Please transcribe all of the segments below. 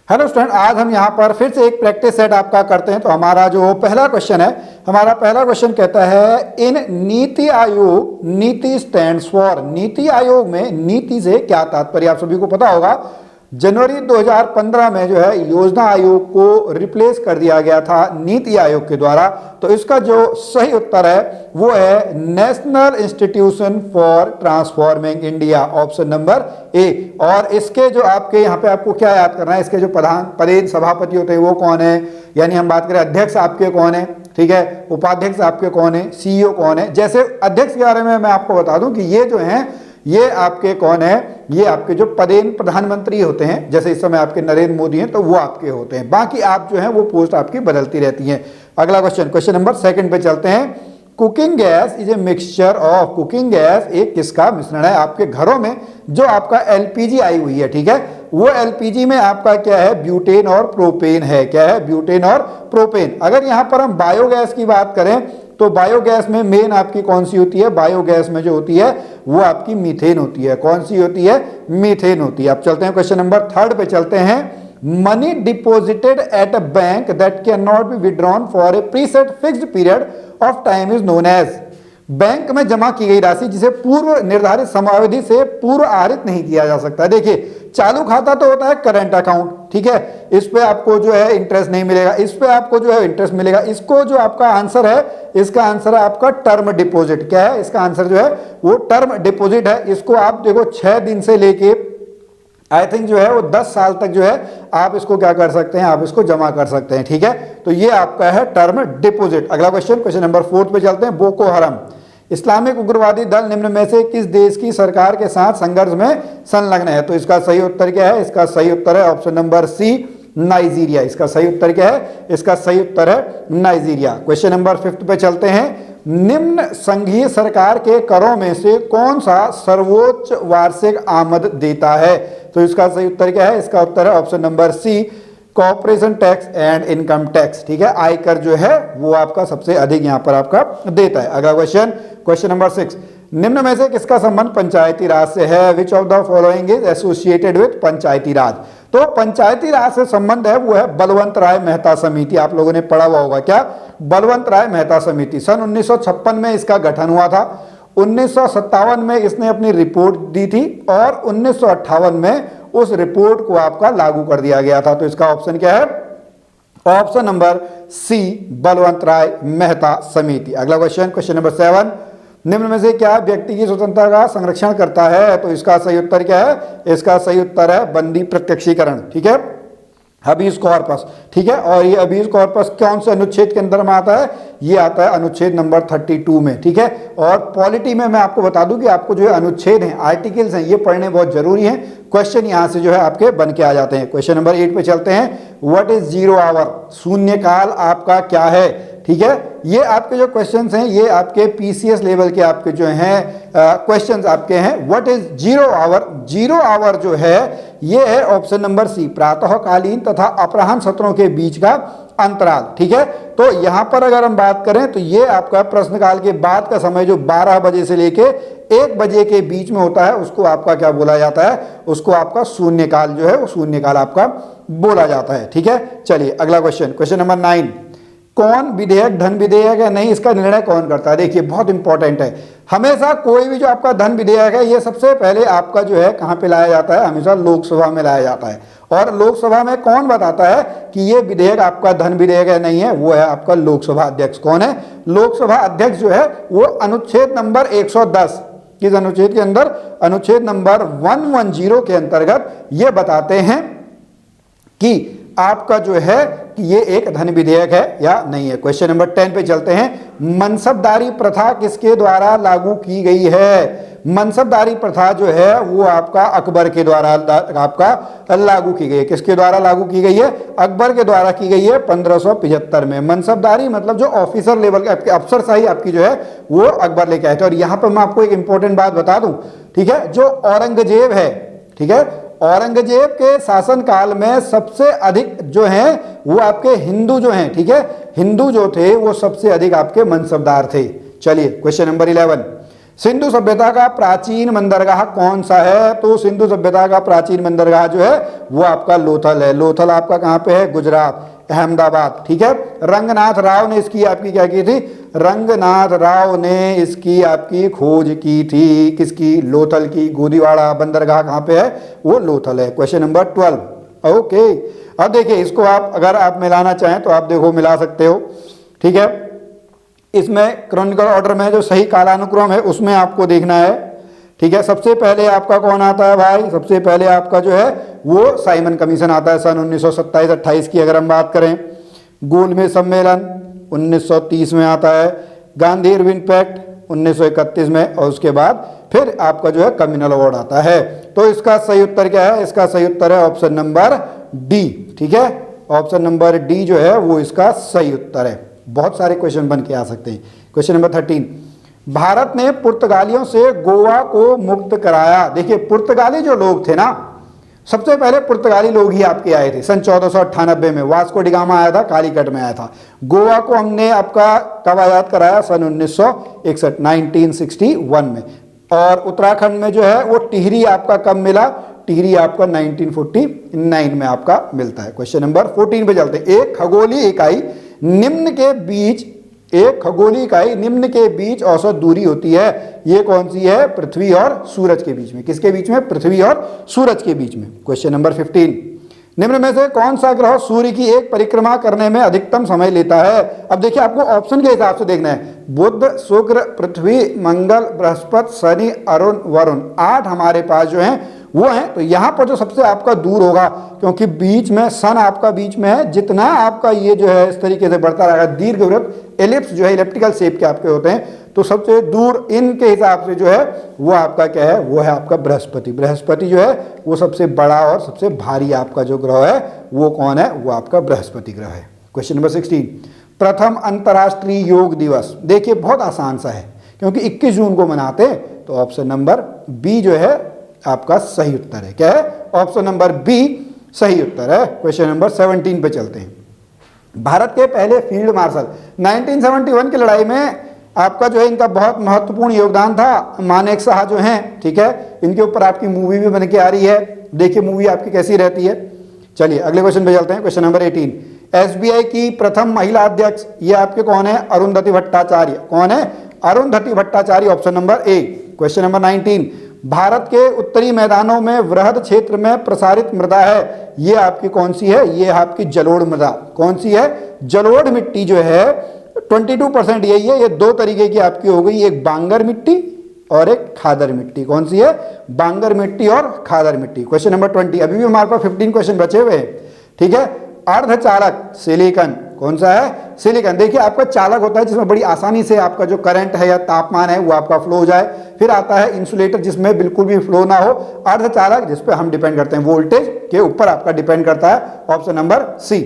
Hello student, आज हम यहाँ पर फिर से एक प्रैक्टिस सेट आपका करते हैं। तो हमारा जो पहला क्वेश्चन है, हमारा पहला क्वेश्चन कहता है इन नीति आयोग, नीति स्टैंड्स फॉर, नीति आयोग में नीति से क्या तात्पर्य, आप सभी को पता होगा। जनवरी 2015 में जो है योजना आयोग को रिप्लेस कर दिया गया था नीति आयोग के द्वारा। तो इसका जो सही उत्तर है वो है national institution for transforming India, option number A. और इसके जो आपके यहाँ पे आपको क्या याद करना है, इसके जो पदेन सभापति होते हैं वो कौन है, यानी हम बात करें अध्यक्ष आपके कौन है, ठीक है, उपाध्यक्ष आपके कौन है, सीईओ कौन है। जैसे अध्यक्ष के बारे में मैं आपको बता दूं कि ये जो हैं ये आपके कौन है, ये आपके जो पदेन प्रधानमंत्री होते हैं, जैसे इस समय आपके नरेंद्र मोदी हैं तो वो आपके होते हैं। बाकी आप जो है वो पोस्ट आपकी बदलती रहती हैं। अगला क्वेश्चन, क्वेश्चन नंबर सेकंड पे चलते हैं। Cooking gas is a mixture of, cooking gas एक किसका मिश्रण है। आपके घरों में जो आपका एलपीजी आई हुई है, ठीक है, वो एलपीजी में आपका क्या है, ब्यूटेन और प्रोपेन है। क्या है, ब्यूटेन और प्रोपेन। अगर यहां पर हम बायोगैस की बात करें तो बायोगैस में मेन आपकी कौन सी होती है, बायोगैस में जो होती है वो आपकी मीथेन होती है। कौन सी होती है, मीथेन होती है। अब चलते हैं क्वेश्चन नंबर थर्ड पे चलते हैं। Money deposited at a bank that can not be withdrawn for a preset fixed period of time is known as, bank में जमा की गई राशि जिसे पूर्व निर्धारित समयावधि से पूर्व आहरित नहीं किया जा सकता। देखिए, चालू खाता तो होता है करंट अकाउंट, ठीक है, इस पे आपको जो है इंटरेस्ट नहीं मिलेगा, इस पे आपको जो है इंटरेस्ट मिलेगा। इसको जो आपका आंसर है, इसका आंसर है आपका टर्म डिपॉजिट। क्या है, इसका आंसर जो है वो टर्म डिपॉजिट है। इसको आप देखो 6 दिन से लेके आई थिंक जो है वो 10 साल तक जो है आप इसको क्या कर सकते हैं, आप इसको जमा कर सकते हैं, ठीक है। तो ये आपका है टर्म डिपॉजिट। अगला क्वेश्चन, क्वेश्चन नंबर 4 पे चलते हैं। बोको हरम इस्लामिक उग्रवादी दल निम्न में से किस देश की सरकार के साथ संघर्ष में संलग्न है। तो इसका सही उत्तर क्या है, इसका सही उत्तर है ऑप्शन नंबर सी, नाइजीरिया। इसका सही उत्तर क्या है, इसका सही उत्तर है नाइजीरिया। क्वेश्चन नंबर 5 पे चलते हैं। निम्न संघीय सरकार के करों में से कौन सा सर्वोच्च वार्षिक आमद देता है। तो इसका सही उत्तर क्या है, इसका उत्तर है option number C, corporation tax and income tax, ठीक है। आयकर जो है वो आपका सबसे अधिक यहाँ पर आपका देता है। अगला क्वेश्चन, क्वेश्चन नंबर 6, निम्न में से किसका संबंध पंचायती राज से है। Which of the following is associated with Panchayati Raj. तो पंचायती राज से संबंध है वो है बलवंत राय मेहता समिति। आप लोगों ने पढ़ा हुआ होगा क्या, बलवंत राय मेहता समिति। सन 1956 में इसका गठन हुआ था, 1957 में इसने अपनी रिपोर्ट दी थी और 1958 में उस रिपोर्ट को आपका लागू कर दिया गया था। तो इसका ऑप्शन क्या है, ऑप्शन नंबर सी, बलवंत राय मेहता समिति। अगला क्वेश्चन, क्वेश्चन नंबर 7, निम्न में से क्या व्यक्ति की स्वतंत्रता का संरक्षण करता है। तो इसका सही उत्तर क्या है, इसका सही उत्तर है बंदी प्रत्यक्षीकरण, ठीक है, हबीज कॉर्पस, ठीक है। और ये हबीज कॉर्पस कौन से अनुच्छेद के अंदर में आता है, ये आता है अनुच्छेद नंबर 32 में, ठीक है। और पॉलिटी में मैं आपको बता दूं कि आपको जो है अनुच्छेद हैं, आर्टिकल्स हैं, ये पढ़ने बहुत जरूरी हैं। क्वेश्चन यहां से जो है आपके बन के आ जाते हैं। क्वेश्चन नंबर 8 पे चलते हैं। व्हाट इज जीरो आवर, शून्य काल आपका क्या है, ठीक है। ये आपके जो क्वेश्चंस हैं ये आपके पीसीएस लेवल के आपके जो हैं क्वेश्चंस आपके हैं। What is zero hour, zero hour जो है ये है ऑप्शन नंबर सी, प्रातःकालीन तथा अपराह्न सत्रों के बीच का अंतराल, ठीक है। तो यहां पर अगर हम बात करें तो ये आपका प्रश्नकाल के बाद का समय जो 12 बजे से लेके 1 बजे के बीच में होता है उसको आपका क्या बोला जाता है, उसको आपका शून्यकाल जो है वो शून्यकाल आपका बोला जाता है, ठीक है। चलिए अगला क्वेश्चन, क्वेश्चन नंबर 9, कौन विधेयक धन विधेयक है नहीं इसका निर्णय कौन करता है। देखिए बहुत इंपॉर्टेंट है, हमेशा कोई भी जो आपका धन विधेयक है ये सबसे पहले आपका जो है कहां पे लाया जाता है, हमेशा लोकसभा में लाया जाता है। और लोकसभा में कौन बताता है कि ये विधेयक आपका धन विधेयक है नहीं है, वो है आपका लोकसभा अध्यक्ष। कौन है, लोकसभा अध्यक्ष जो है वो अनुच्छेद नंबर 110, किस अनुच्छेद के अंदर, अनुच्छेद नंबर 110 के अंतर्गत ये बताते हैं कि आपका जो है कि ये एक धन विधेयक है या नहीं है। क्वेश्चन नंबर 10 पे चलते हैं। मनसबदारी प्रथा किसके द्वारा लागू की गई है। मनसबदारी प्रथा जो है वो आपका अकबर के द्वारा आपका लागू की गई है। किसके द्वारा लागू की गई है, अकबर के द्वारा की गई है 1575 में। मनसबदारी मतलब जो ऑफिसर लेवल के आपके अफसरशाही आपकी जो है वो अकबर लेके आए थे। और यहां पर मैं आपको एक इंपॉर्टेंट बात बता दूं, ठीक है, जो औरंगजेब है, ठीक है, औरंगजेब के शासन काल में सबसे अधिक जो हैं वो आपके हिंदू जो हैं, ठीक है, हिंदू जो थे वो सबसे अधिक आपके मनसबदार थे। चलिए क्वेश्चन नंबर 11, सिंधु सभ्यता का प्राचीन बंदरगाह कौन सा है? तो सिंधु सभ्यता का प्राचीन बंदरगाह जो है वो आपका लोथल है। लोथल आपका कहाँ पे है? गुजरात, अहमदाबाद। ठीक है, रंगनाथ राव ने इसकी आपकी क्या की थी? रंगनाथ राव ने इसकी आपकी खोज की थी। किसकी? लोथल की। गोदीवाड़ा बंदरगाह कहाँ पे है? वो लोथल है। Question number 12। ओके, अब देखिए इसको आप अगर आप मिलाना चाहें तो आप देखो मिला सकते हो। ठीक है, इसमें क्रॉनिकल ऑर्डर में जो सही कालानुक्रम है उसमें आपको देखना है। ठीक है, सबसे पहले आपका कौन आता है भाई? सबसे पहले आपका जो है वो साइमन कमीशन आता है सन 1927-28 की अगर हम बात करें। गोलमेज सम्मेलन 1930 में आता है। गांधी इरविन पैक्ट 1931 में, और उसके बाद फिर आपका जो है कम्युनल अवार्ड आता है। तो इसका सही उत्तर क्या है? इसका सही उत्तर है ऑप्शन नंबर डी। ठीक है, ऑप्शन नंबर डी जो है वो इसका सही उत्तर है। बहुत सारे क्वेश्चन बन के आ सकते हैं। क्वेश्चन नंबर 13, भारत ने पुर्तगालियों से गोवा को मुक्त कराया। देखिए पुर्तगाली जो लोग थे ना, सबसे पहले पुर्तगाली लोग ही आपके आए थे सन 1498 में। वास्को डिगामा आया था, कालीकट में आया था। गोवा को हमने आपका कब आज़ाद कराया? सन 1961, 1961 में। और उत्तराखंड में जो है वो टिहरी आपका कब मिला? टिहरी आपका 1949 में आपका मिलता है। क्वेश्चन नंबर 14 पे चलते हैं। एक खगोलीय इकाई निम्न के बीच औसत दूरी होती है। ये कौन सी है? पृथ्वी और सूरज के बीच में। किसके बीच में? पृथ्वी और सूरज के बीच में। क्वेश्चन नंबर 15, निम्न में से कौन सा ग्रह सूर्य की एक परिक्रमा करने में अधिकतम समय लेता है? अब देखिए आपको ऑप्शन के हिसाब से देखना है। बुध, शुक्र, पृथ्वी, मंगल, बृहस्पति, शनि, अरुण, वरुण। 8 हमारे पास जो हैं वो हैं। तो यहाँ पर जो सबसे आपका दूर होगा, क्योंकि बीच में सन आपका बीच में है, जितना आपका ये जो है इस तरीके से बढ़ता रहेगा, दीर्घवृत्त एलिप्स जो है इलेप्टिकल शेप के आपके होते हैं, तो सबसे दूर इनके हिसाब से जो है वो आपका क्या है? वो है आपका बृहस्पति। बृहस्पति जो है वो सबसे बड़ा और सबसे भारी आपका जो ग्रह है वो कौन है? वो आपका बृहस्पति ग्रह है। क्वेश्चन नंबर 16, प्रथम अंतर्राष्ट्रीय योग दिवस। देखिए बहुत आसान सा है, क्योंकि 21 जून को मनाते हैं, तो ऑप्शन नंबर बी जो है आपका सही उत्तर है। क्या है? ऑप्शन नंबर बी सही उत्तर है। क्वेश्चन नंबर 17 पे चलते हैं। भारत के पहले फील्ड मार्शल 1971 की लड़ाई में आपका जो है इनका बहुत महत्वपूर्ण योगदान था, मानेक शाह जो हैं। ठीक है, इनके ऊपर आपकी मूवी भी बन के आ रही है। देखिए मूवी आपकी कैसी रहती है। चलिए अगले क्वेश्चन पे चलते हैं। क्वेश्चन नंबर 18, एसबीआई की प्रथम महिला अध्यक्ष ये आपके कौन है? अरुंधति भट्टाचार्य। कौन है? Arundhati Bhattacharya, option number A. Question number 19, Bharat के उत्तरी मैदानों में वृहद क्षेत्र में प्रसारित मृदा है, ये आपकी कौन सी है? ये आपकी जलोढ़ मृदा। कौन सी है? जलोढ़ मिट्टी जो है 22% यही है। ये दो तरीके की आपकी हो गई, एक बांगर मिट्टी और एक खादर मिट्टी। कौन सी है? बांगर मिट्टी और खादर मिट्टी। क्वेश्चन नंबर 20, अभी भी हमारे पास 15 क्वेश्चन बचे हुए हैं। ठीक है, अर्धचालक सिलिकॉन कौन सा है? सिलिकॉन। देखिए आपका चालक होता है जिसमें बड़ी आसानी से आपका जो करंट है या तापमान है वो आपका फ्लो हो जाए। फिर आता है इंसुलेटर जिसमें बिल्कुल भी फ्लो ना हो। अर्धचालक जिस पे हम डिपेंड करते हैं, वोल्टेज के ऊपर आपका डिपेंड करता है। Option number C.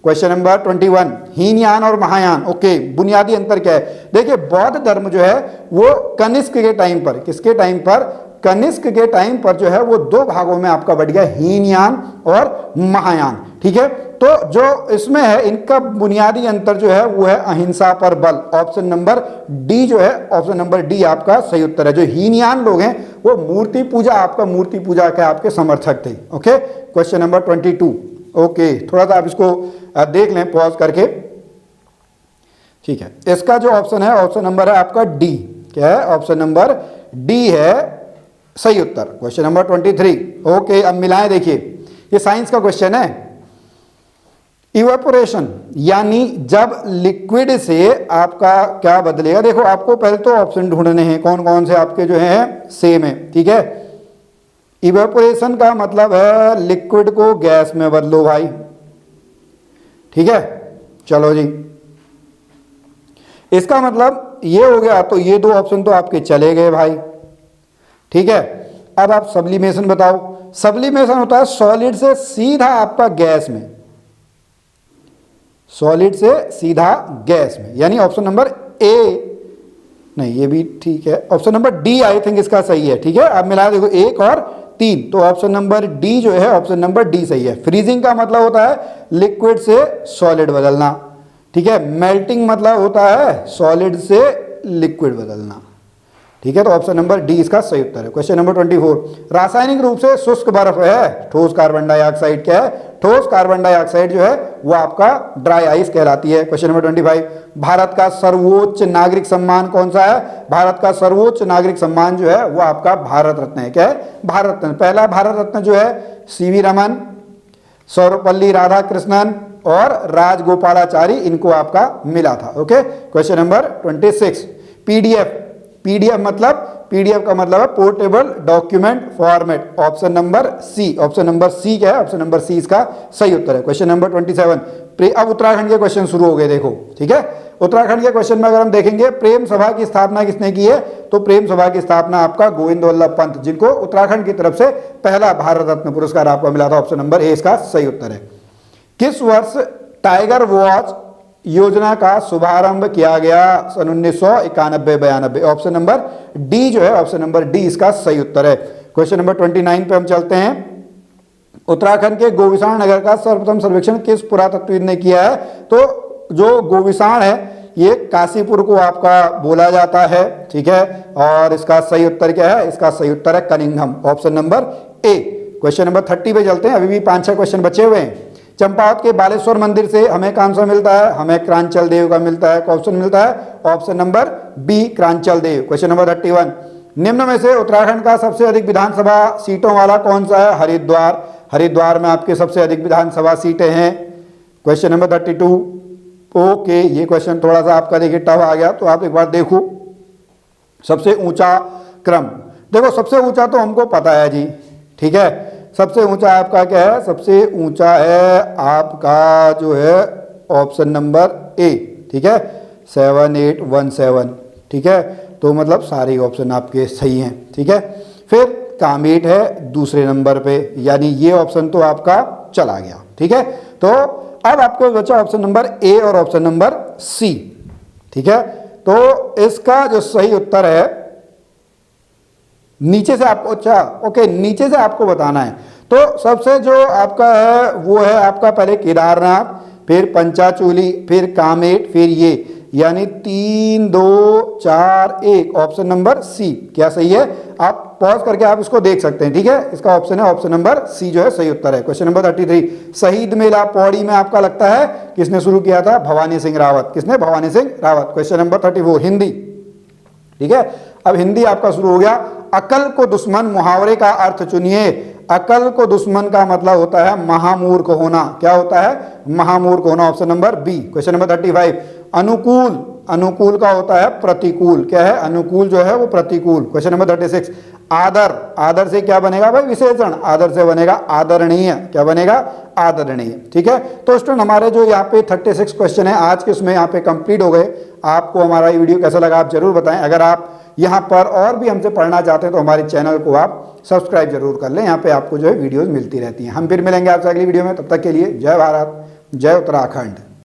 Question number 21, Hinayana और महायान। ओके, बुनियादी अंतर क्या है? देखिए बौद्ध धर्म जो है वो कनिष्क के टाइम पर, किसके टाइम पर? कनिष्क के टाइम पर जो है वो दो भागों में आपका बढ़ गया, हीनयान और महायान। ठीक है, तो जो इसमें है इनका बुनियादी अंतर जो है वो है अहिंसा पर बल। ऑप्शन नंबर डी जो है, ऑप्शन नंबर डी आपका सही उत्तर है। जो हीनयान लोग हैं वो मूर्ति पूजा, आपका मूर्ति पूजा के आपके समर्थक थे। Okay, question number 22। ओके, थोड़ा सा आप इसको देख लें पॉज करके। ठीक है, इसका जो ऑप्शन है, ऑप्शन नंबर है आपका डी। क्या है? ऑप्शन नंबर डी है सही उत्तर। Question number 23। ओके, अब मिलाएं। देखिए ये साइंस का क्वेश्चन है। इवेपोरेशन यानी जब लिक्विड से आपका क्या बदलेगा। देखो आपको पहले तो ऑप्शन ढूंढने हैं कौन कौन से आपके जो हैं सेम है। ठीक है, इवेपोरेशन का मतलब है लिक्विड को गैस में बदलो भाई। ठीक है, चलो जी, इसका मतलब ये हो गया। तो ये दो ऑप्शन तो आपके चले गए भाई। ठीक है, अब आप सब्लिमेशन बताओ। सब्लिमेशन होता है सॉलिड से सीधा आपका गैस में, सॉलिड से सीधा गैस में, यानी ऑप्शन नंबर ए। नहीं ये भी ठीक है, option number D I think इसका सही है। ठीक है, अब मिला देखो 1 और 3, तो ऑप्शन नंबर डी जो है, ऑप्शन नंबर डी सही है। फ्रीजिंग का मतलब होता है लिक्विड से सॉलिड बदलना। ठीक है, मेल्टिंग मतलब होता है सॉलिड से लिक्विड बदलना। ठीक है, तो ऑप्शन नंबर डी इसका सही उत्तर है। क्वेश्चन नंबर 24, रासायनिक रूप से शुष्क बर्फ है ठोस कार्बन डाइऑक्साइड क्या है? ठोस कार्बन डाइऑक्साइड जो है वो आपका ड्राई आइस कहलाती है। क्वेश्चन नंबर 25, भारत का सर्वोच्च नागरिक सम्मान कौन सा है? भारत का सर्वोच्च नागरिक सम्मान जो है वो आपका भारत रत्न है। क्या है? भारत रत्न। पहला भारत रत्न जो है सीवी रमन, सर्वपल्ली राधाकृष्णन और राजगोपालाचारी, इनको आपका मिला था। Okay, question number 26, PDF. PDF मतलब, पीडीएफ का मतलब है portable document format. Option number C, option number C क्या है? ऑप्शन नंबर सी इसका सही उत्तर है। क्वेश्चन नंबर 27, अब उत्तराखंड के क्वेश्चन शुरू हो गए, देखो ठीक है। उत्तराखंड के क्वेश्चन में अगर हम देखेंगे, प्रेम सभा की स्थापना किसने की है? तो प्रेम सभा की स्थापना आपका गोविंद वल्लभ पंत, जिनको उत्तराखंड की तरफ से पहला भारत रत्न पुरस्कार आपको मिला था। ऑप्शन नंबर ए इसका सही उत्तर है। किस वर्ष टाइगर वॉच योजना का शुभारंभ किया गया? सन 1991-92। ऑप्शन नंबर डी जो है, ऑप्शन नंबर डी इसका सही उत्तर है। क्वेश्चन नंबर 29 पे हम चलते हैं। उत्तराखंड के गोविसाण नगर का सर्वप्रथम सर्वेक्षण किस पुरातत्वविद ने किया है? तो जो गोविसाण है ये काशीपुर को आपका बोला जाता है, ठीक है। और इसका सही उत्तर क्या है? इसका सही उत्तर है Cunningham, option number A. Question number 30 पे चलते हैं, अभी भी 5-6 क्वेश्चन बचे हुए हैं। चंपावत के बालेश्वर मंदिर से हमें कौन सा मिलता है? हमें क्रांचल देव का मिलता है। ऑप्शन मिलता है ऑप्शन नंबर बी, क्रांचल देव। क्वेश्चन नंबर 31, निम्न में से उत्तराखंड का सबसे अधिक विधानसभा सीटों वाला कौन सा है? हरिद्वार। हरिद्वार में आपके सबसे अधिक विधानसभा सीटें हैं। क्वेश्चन नंबर 32, ओके, ये क्वेश्चन थोड़ा सा आपका देखिए टफ आ गया, तो आप एक बार देखो। सबसे ऊंचा क्रम, देखो सबसे ऊंचा तो हमको पता है जी, ठीक है। सबसे ऊंचा आपका क्या है? सबसे ऊंचा है आपका जो है ऑप्शन नंबर ए, ठीक है, 7817, ठीक है। तो मतलब सारे ऑप्शन आपके सही हैं, ठीक है। फिर कामेट है दूसरे नंबर पे, यानी ये ऑप्शन तो आपका चला गया, ठीक है। तो अब आपको बचा ऑप्शन नंबर ए और ऑप्शन नंबर सी, ठीक है। तो इसका जो सही उत्तर है नीचे से आपको, अच्छा ओके, नीचे से आपको बताना है। तो सबसे जो आपका है वो है आपका पहले केदारनाथ, फिर पंचाचूली, फिर कामेट, फिर ये, यानी 3, 2, 4, 1, ऑप्शन नंबर सी क्या सही है? आप पॉज करके आप इसको देख सकते हैं, ठीक है। इसका ऑप्शन है ऑप्शन नंबर सी जो है सही उत्तर है। क्वेश्चन नंबर 33, शहीद मेला पौड़ी में आपका लगता है किसने शुरू किया था? भवानी सिंह रावत। किसने? भवानी सिंह रावत। क्वेश्चन नंबर 34, हिंदी, ठीक है। अब हिंदी आपका शुरू हो गया। अकल को दुश्मन मुहावरे का अर्थ चुनिए। अकल को दुश्मन का मतलब होता है महामूर्ख होना। क्या होता है? महामूर्ख होना, option number B. Question number 35, अनुकूल, अनुकूल का होता है प्रतिकूल। क्या है? अनुकूल जो है वो प्रतिकूल। क्वेश्चन नंबर 36, आदर, आदर से क्या बनेगा भाई? विशेषण। आदर से बनेगा आदरणीय। क्या बनेगा? आदरणीय, ठीक है। तो स्टूडेंट हमारे जो यहाँ पे 36 क्वेश्चन है आज के उसमें यहाँ पे कंप्लीट हो गए। आपको हमारा ये वीडियो कैसा लगा आप जरूर बताएं। अगर आप यहाँ पर और भी हमसे पढ़ना चाहते हैं तो हमारे चैनल को आप सब्सक्राइब जरूर कर लें। यहाँ पे आपको जो है वीडियोस मिलती रहती हैं। हम फिर मिलेंगे आपसे अगली वीडियो में, तब तक के लिए जय भारत, जय उत्तराखंड।